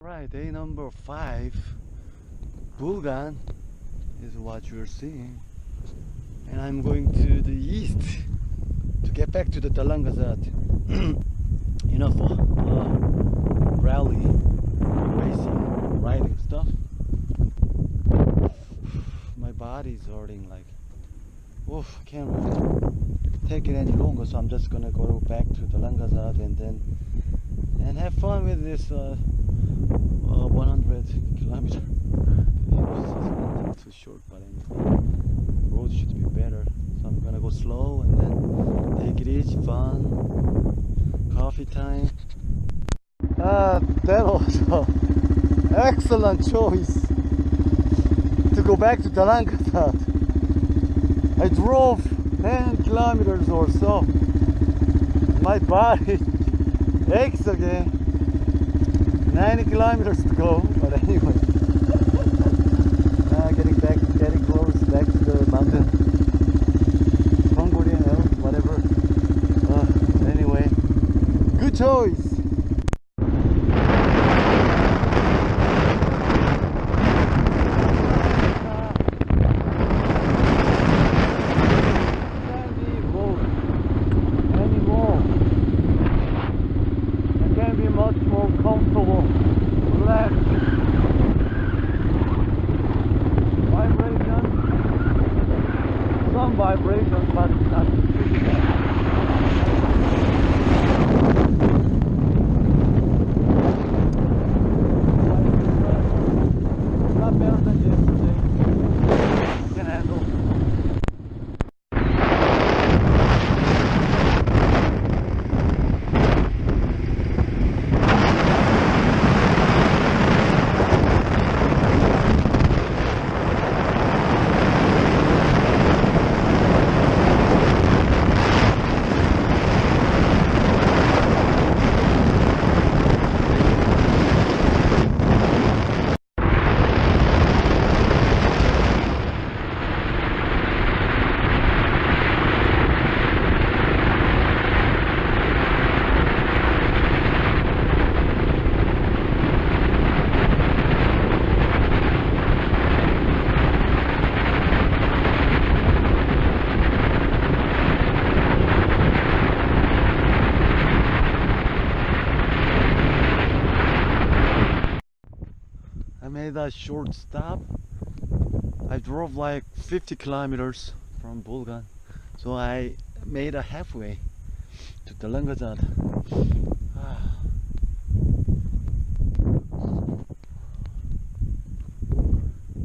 Right, day number 5, Bulgan is what you're seeing, and I'm going to the east to get back to the Dalangazat, you know, for rally, racing, riding stuff. My body's hurting, like, oof, I can't really take it any longer, so I'm just gonna go back to Dalangazat and have fun with this 100 kilometer. It's too short, but anyway, road should be better, so I'm gonna go slow and then take it easy, fun, coffee time. That was an excellent choice to go back to Dalangazat. I drove 10 kilometers or so. My body aches again. 90 kilometers to go, but anyway, getting close back to the mountain, Mongolia, whatever. Anyway, good choice. Much more comfortable, relaxed. Vibration, some vibration, but not too bad. Not better than yesterday. Can handle. I made a short stop. I drove like 50 kilometers from Bulgan, so I made a halfway to Dalangazat.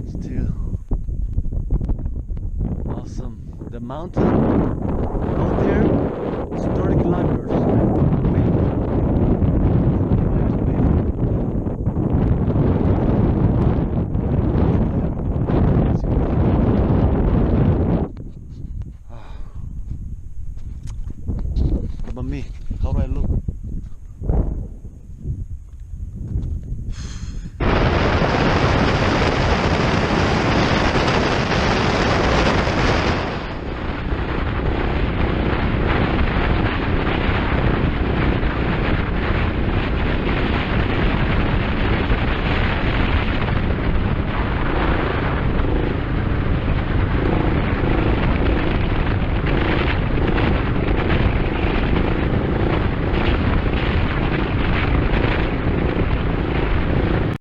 Still awesome. The mountain